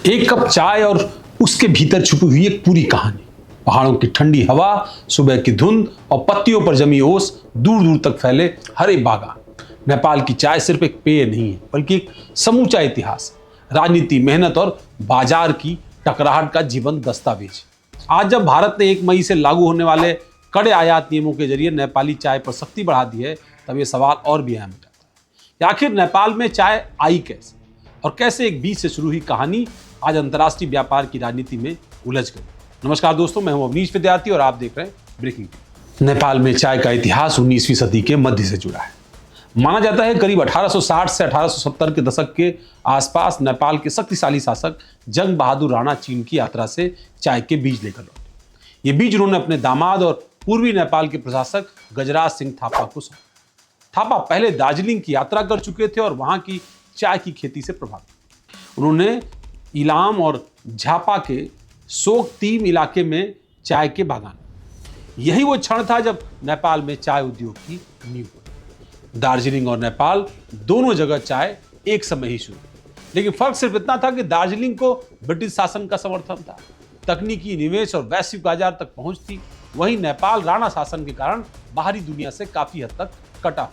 एक कप चाय और उसके भीतर छुपी हुई एक पूरी कहानी। पहाड़ों की ठंडी हवा, सुबह की धुंध और पत्तियों पर जमी ओस, दूर दूर तक फैले हरे बागान। नेपाल की चाय सिर्फ एक पेय नहीं है, बल्कि एक समूचा इतिहास, राजनीति, मेहनत और बाजार की टकराहट का जीवंत दस्तावेज। आज जब भारत ने 1 मई से लागू होने वाले कड़े आयात नियमों के जरिए नेपाली चाय पर सख्ती बढ़ा दी है, तब ये सवाल और भी अहम हो जाता है कि आखिर नेपाल में चाय आई कैसे, और कैसे एक बीच से शुरू हुई कहानी आज अंतर्राष्ट्रीय व्यापार की राजनीति में उलझ गई। नमस्कार दोस्तों, मैं हूं अवनीश विद्यार्थी और आप देख रहे हैं ब्रेकिंग न्यूज। नेपाल में चाय का इतिहास 19वीं सदी के मध्य से जुड़ा है। माना जाता है करीब 1860 से 1870 के दशक के आसपास नेपाल के शक्तिशाली शासक जंग बहादुर राणा चीन की यात्रा से चाय के बीज लेकर लौटे। ये बीज उन्होंने अपने दामाद और पूर्वी नेपाल के प्रशासक गजराज सिंह थापा को सौंपा। थापा पहले दार्जिलिंग की यात्रा कर चुके थे और वहां की चाय की खेती से प्रभावित। उन्होंने इलाम और झापा के सोक तीम इलाके में चाय के बागान। यही वो क्षण था जब नेपाल में चाय उद्योग की नींव पड़ी। दार्जिलिंग और नेपाल दोनों जगह चाय एक समय ही शुरू, लेकिन फर्क सिर्फ इतना था कि दार्जिलिंग को ब्रिटिश शासन का समर्थन था, तकनीकी निवेश और वैश्विक बाजार तक पहुंच थी। वहीं नेपाल राणा शासन के कारण बाहरी दुनिया से काफी हद तक कटा।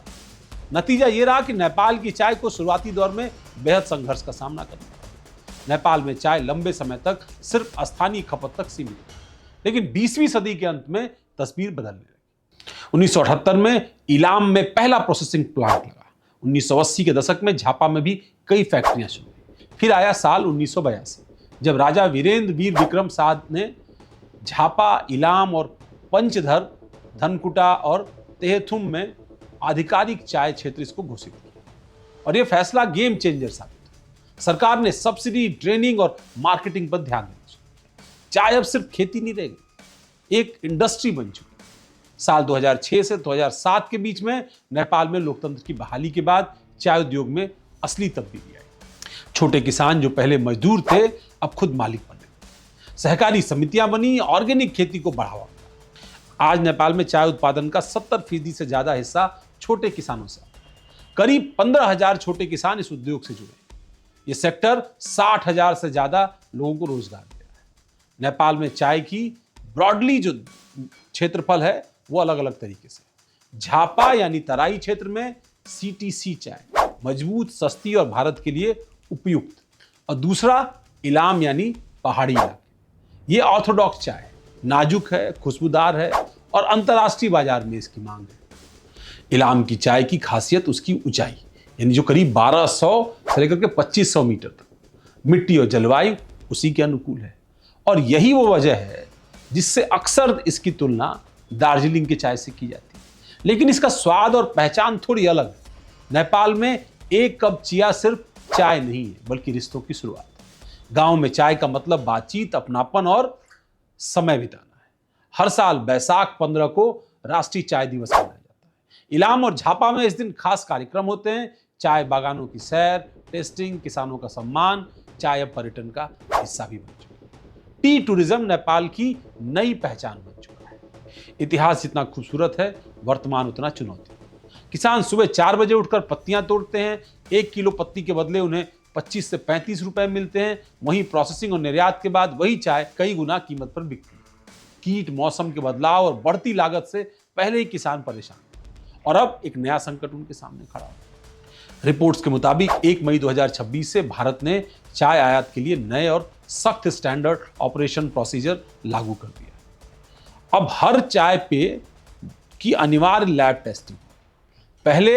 नतीजा ये रहा कि नेपाल की चाय को शुरुआती दौर में बेहद संघर्ष का सामना करना पड़ा। नेपाल में चाय लंबे समय तक सिर्फ स्थानीय खपत तक सीमित थी, लेकिन 20वीं सदी के अंत में तस्वीर बदलने लगी। 1978 में इलाम में पहला प्रोसेसिंग प्लांट लगा। 1980 के दशक में झापा में भी कई फैक्ट्रियां शुरू हुई। फिर आया साल 1982, जब राजा वीरेंद्र वीर विक्रम साध ने झापा, इलाम और पंचधर, धनकुटा और तेहथुम में आधिकारिक चाय क्षेत्र इसको घोषित किया, और यह फैसला गेम चेंजर साबित। सरकार ने सब्सिडी, ट्रेनिंग और मार्केटिंग पर ध्यान देना शुरू किया। चाय अब सिर्फ खेती नहीं रह गई, एक इंडस्ट्री बन चुकी। साल 2006 से 2007 के बीच में नेपाल में लोकतंत्र की बहाली के बाद चाय उद्योग में असली तब्दीली आई। छोटे किसान जो पहले मजदूर थे, अब खुद मालिक बने। सहकारी समितियां बनी, ऑर्गेनिक खेती को बढ़ावा मिला। आज नेपाल में चाय उत्पादन का 70% से ज्यादा हिस्सा छोटे किसानों से। करीब 15,000 छोटे किसान इस उद्योग से जुड़े। ये सेक्टर 60,000 से ज्यादा लोगों को रोजगार दे रहा है। नेपाल में चाय की ब्रॉडली जो क्षेत्रफल है वो अलग अलग तरीके से। झापा यानी तराई क्षेत्र में CTC चाय, मजबूत, सस्ती और भारत के लिए उपयुक्त। और दूसरा इलाम यानी पहाड़ी इलाके। ये ऑर्थोडॉक्स चाय, नाजुक है, खुशबूदार है और अंतर्राष्ट्रीय बाजार में इसकी मांग है। इलाम की चाय की खासियत उसकी ऊंचाई, यानी जो करीब 1200 से लेकर के 2500 मीटर तक। मिट्टी और जलवायु उसी के अनुकूल है, और यही वो वजह है जिससे अक्सर इसकी तुलना दार्जिलिंग के चाय से की जाती है। लेकिन इसका स्वाद और पहचान थोड़ी अलग है। नेपाल में एक कप चिया सिर्फ चाय नहीं है, बल्कि रिश्तों की शुरुआत है। गांव में चाय का मतलब बातचीत, अपनापन और समय बिताना है। हर साल बैसाख 15 को राष्ट्रीय चाय दिवस मनाया जाता है। इलाम और झापा में इस दिन खास कार्यक्रम होते हैं। चाय बागानों की सैर, टेस्टिंग, किसानों का सम्मान। चाय अब पर्यटन का हिस्सा भी बन चुका है। टी टूरिज्म नेपाल की नई पहचान बन चुका है। इतिहास जितना खूबसूरत है, वर्तमान उतना चुनौती। किसान सुबह 4 बजे उठकर पत्तियां तोड़ते हैं। 1 किलो पत्ती के बदले उन्हें 25 से 35 रुपए मिलते हैं। वहीं प्रोसेसिंग और निर्यात के बाद वही चाय कई गुना कीमत पर बिकती है। कीट, मौसम के बदलाव और बढ़ती लागत से पहले ही किसान परेशान थे, और अब एक नया संकट उनके सामने खड़ा है। रिपोर्ट्स के मुताबिक 1 मई 2026 से भारत ने चाय आयात के लिए नए और सख्त स्टैंडर्ड ऑपरेशन प्रोसीजर लागू कर दिया। अब हर चाय पेय की अनिवार्य लैब टेस्टिंग। पहले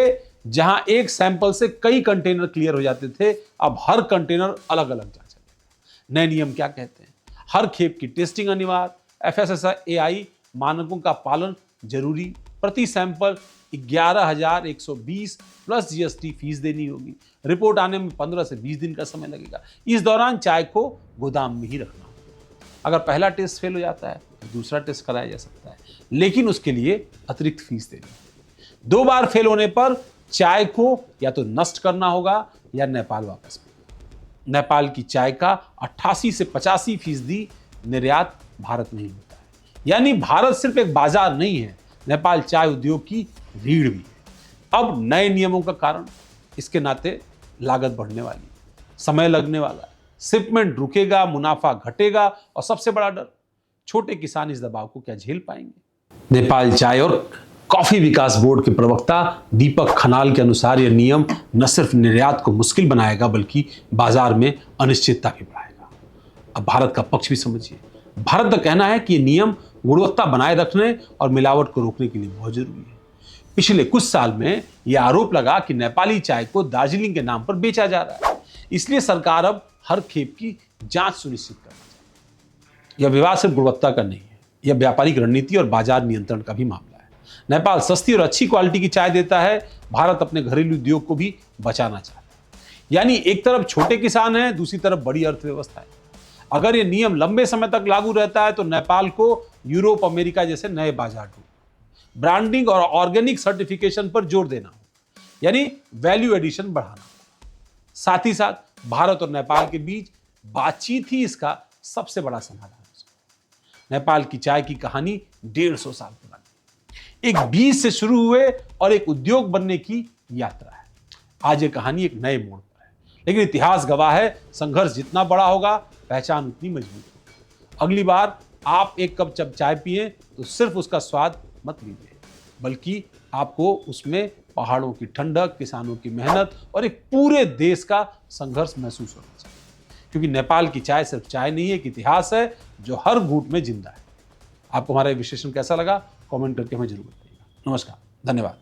जहां एक सैंपल से कई कंटेनर क्लियर हो जाते थे, अब हर कंटेनर अलग अलग जांचा जाएगा। नए नियम क्या कहते हैं? हर खेप की टेस्टिंग अनिवार्य, FSSAI मानकों का पालन जरूरी, प्रति सैंपल 11,120 प्लस GST फीस देनी होगी। रिपोर्ट आने में 15 से 20 दिन का समय लगेगा। इस दौरान चाय को गोदाम में ही रखना होगा। अगर पहला टेस्ट फेल हो जाता है तो दूसरा टेस्ट कराया जा सकता है, लेकिन उसके लिए अतिरिक्त फीस देनी होगी। 2 बार फेल होने पर चाय को या तो नष्ट करना होगा या नेपाल वापस मिलेगा। नेपाल की चाय का 88 से 85% निर्यात भारत में ही होता है। यानी भारत सिर्फ एक बाजार नहीं है, नेपाल चाय उद्योग की रीढ़ भी है। अब नए नियमों का कारण इसके नाते लागत बढ़ने वाली है, समय लगने वाला है, शिपमेंट रुकेगा, मुनाफा घटेगा और सबसे बड़ा डर, छोटे किसान इस दबाव को क्या झेल पाएंगे। नेपाल चाय और कॉफी विकास बोर्ड के प्रवक्ता दीपक खनाल के अनुसार यह नियम न सिर्फ निर्यात को मुश्किल बनाएगा बल्कि बाजार में अनिश्चितता भी बढ़ाएगा। अब भारत का पक्ष भी समझिए। भारत का कहना है कि यह नियम गुणवत्ता बनाए रखने और मिलावट को रोकने के लिए बहुत जरूरी है। पिछले कुछ साल में यह आरोप लगा कि नेपाली चाय को दार्जिलिंग के नाम पर बेचा जा रहा है, इसलिए सरकार अब हर खेप की जांच सुनिश्चित करना चाहती है। यह विवाद सिर्फ गुणवत्ता का नहीं है, यह व्यापारिक रणनीति और बाजार नियंत्रण का भी मामला है। नेपाल सस्ती और अच्छी क्वालिटी की चाय देता है, भारत अपने घरेलू उद्योग को भी बचाना चाहता है। यानी एक तरफ छोटे किसान हैं, दूसरी तरफ बड़ी अर्थव्यवस्था है। अगर यह नियम लंबे समय तक लागू रहता है तो नेपाल को यूरोप, अमेरिका जैसे नए बाजार ढूंढना, ब्रांडिंग और ऑर्गेनिक सर्टिफिकेशन पर जोर देना, यानी वैल्यू एडिशन बढ़ाना। साथ ही साथ भारत और नेपाल के बीच बातचीत ही इसका सबसे बड़ा समाधान है। नेपाल की चाय की कहानी 150 साल पुरानी, एक बीज से शुरू हुए और एक उद्योग बनने की यात्रा है। आज ये कहानी एक नए मोड़ पर है, लेकिन इतिहास गवाह है, संघर्ष जितना बड़ा होगा पहचान उतनी मजबूत होगी। अगली बार आप एक कप जब चाय पिए तो सिर्फ उसका स्वाद मत लीजिए, बल्कि आपको उसमें पहाड़ों की ठंडक, किसानों की मेहनत और एक पूरे देश का संघर्ष महसूस होना चाहिए। क्योंकि नेपाल की चाय सिर्फ चाय नहीं है, एक इतिहास है जो हर घूंट में जिंदा है। आपको हमारा विश्लेषण कैसा लगा, कमेंट करके हमें जरूर बताइएगा। नमस्कार, धन्यवाद।